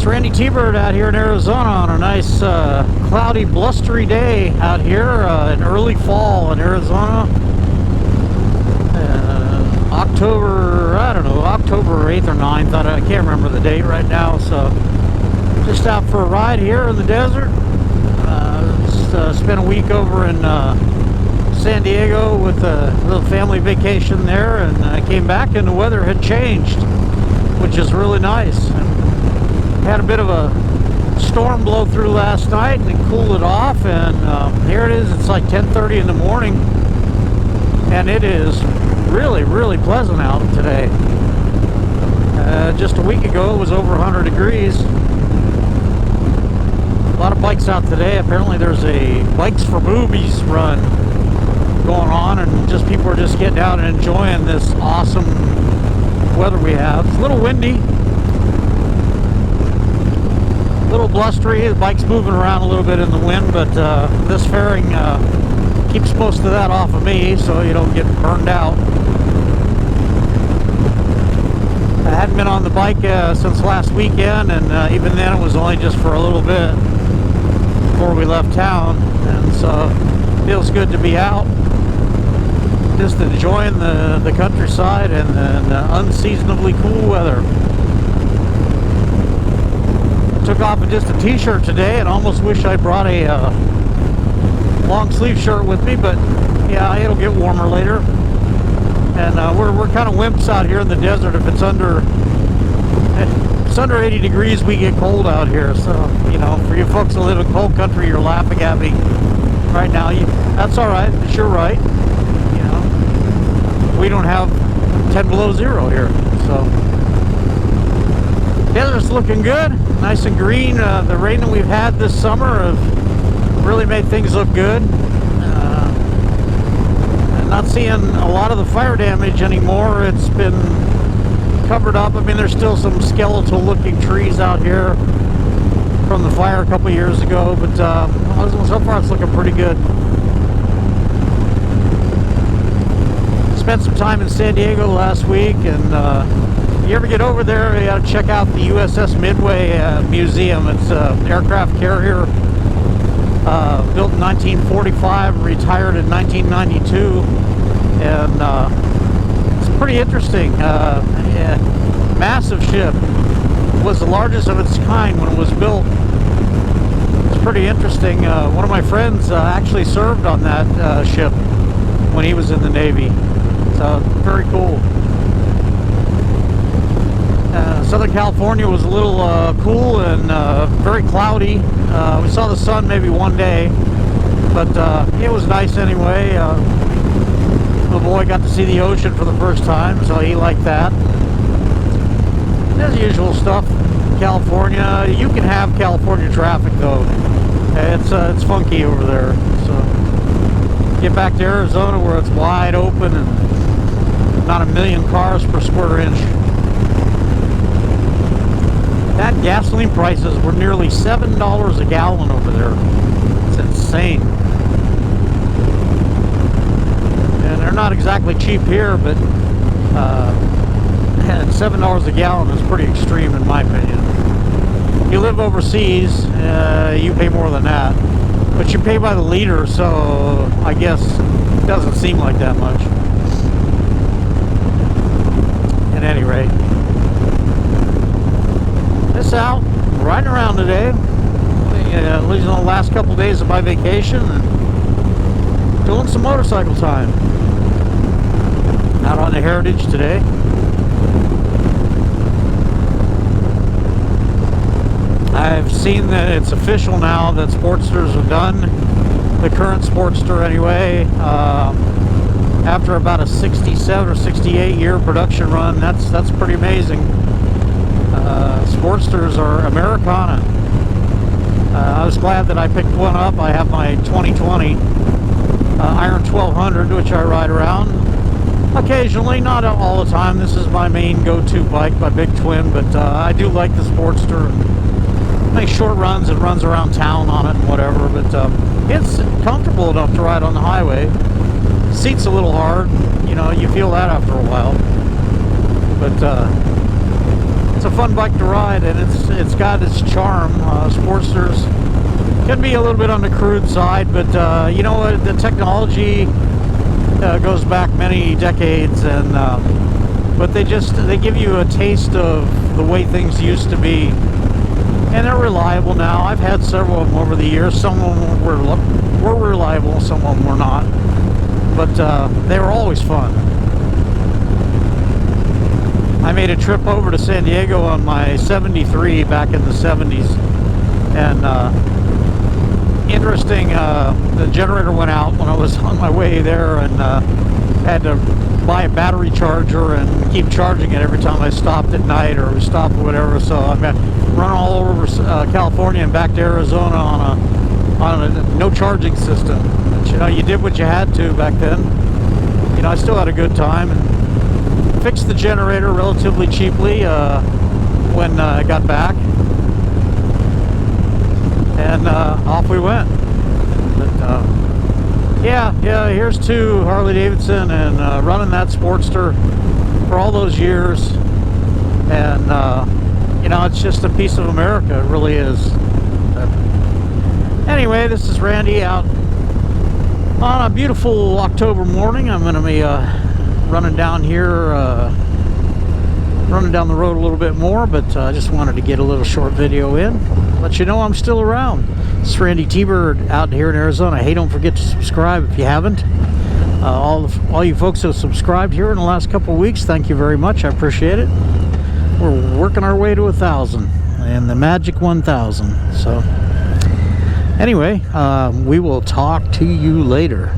It's Randytbird out here in Arizona on a nice cloudy, blustery day out here in early fall in Arizona. October, I don't know, October 8th or 9th, I can't remember the date right now, so just out for a ride here in the desert. Spent a week over in San Diego with a little family vacation there, and I came back and the weather had changed, which is really nice. Had a bit of a storm blow through last night and it cooled it off, and here it is. It's like 10:30 in the morning and it is really pleasant out today. Just a week ago it was over 100 degrees. A lot of bikes out today. Apparently there's a Bikes for Boobies run going on, and just people are just getting out and enjoying this awesome weather we have. It's a little windy, a little blustery. The bike's moving around a little bit in the wind, but this fairing keeps most of that off of me so you don't get burned out. I hadn't been on the bike since last weekend, and even then it was only just for a little bit before we left town, and so it feels good to be out, just enjoying the countryside and the unseasonably cool weather. Took off in just a t-shirt today and almost wish I brought a long sleeve shirt with me, but yeah, it'll get warmer later. And we're kind of wimps out here in the desert. If it's under 80 degrees, we get cold out here. So, you know, for you folks that live in cold country, you're laughing at me right now. That's all right. It's your right. You know, we don't have 10 below zero here. So, desert's looking good, nice and green. The rain that we've had this summer have really made things look good. Not seeing a lot of the fire damage anymore. It's been covered up. I mean, there's still some skeletal looking trees out here from the fire a couple years ago, but so far it's looking pretty good. Spent some time in San Diego last week, and if you ever get over there, you gotta check out the USS Midway Museum. It's an aircraft carrier built in 1945, retired in 1992, and it's pretty interesting. Yeah, massive ship. It was the largest of its kind when it was built. It's pretty interesting. One of my friends actually served on that ship when he was in the Navy, so very cool. Southern California was a little cool and very cloudy. We saw the sun maybe one day, but it was nice anyway. The boy got to see the ocean for the first time, so he liked that. There's the usual stuff. California, you can have California traffic though. It's funky over there. So get back to Arizona where it's wide open and not a million cars per square inch. That gasoline prices were nearly $7 a gallon over there. It's insane. And they're not exactly cheap here, but $7 a gallon is pretty extreme in my opinion. If you live overseas, you pay more than that. But you pay by the liter, so I guess it doesn't seem like that much. At any rate, this out, riding around today, at least on the last couple days of my vacation, and doing some motorcycle time. Out on the Heritage today. I've seen that it's official now that Sportsters are done. The current Sportster anyway, after about a 67 or 68 year production run. That's pretty amazing. Sportsters are Americana. I was glad that I picked one up. I have my 2020 Iron 1200, which I ride around occasionally, not all the time. This is my main go-to bike, my big twin, but I do like the Sportster. Makes short runs and runs around town on it and whatever, but it's comfortable enough to ride on the highway. Seat's a little hard, you know, you feel that after a while, but it's a fun bike to ride, and it's got its charm. Sportsters can be a little bit on the crude side, but you know what? The technology goes back many decades, and but they give you a taste of the way things used to be, and they're reliable now. I've had several of them over the years. Some of them were reliable, some of them were not, but they were always fun. I made a trip over to San Diego on my 73 back in the 70s, and interesting, the generator went out when I was on my way there, and had to buy a battery charger and keep charging it every time I stopped at night or stopped or whatever. So I'm running all over California and back to Arizona on a no charging system. But you know, you did what you had to back then. You know, I still had a good time, and fixed the generator relatively cheaply when I got back, and off we went. But yeah, here's to Harley Davidson and running that Sportster for all those years, and you know, it's just a piece of America. It really is. But anyway, this is Randy out on a beautiful October morning. I'm going to be running down here, running down the road a little bit more, but I just wanted to get a little short video in, let you know I'm still around. It's Randytbird out here in Arizona. Hey, don't forget to subscribe if you haven't. All you folks who have subscribed here in the last couple of weeks, thank you very much. I appreciate it. We're working our way to 1,000 and the magic 1,000. So anyway, we will talk to you later.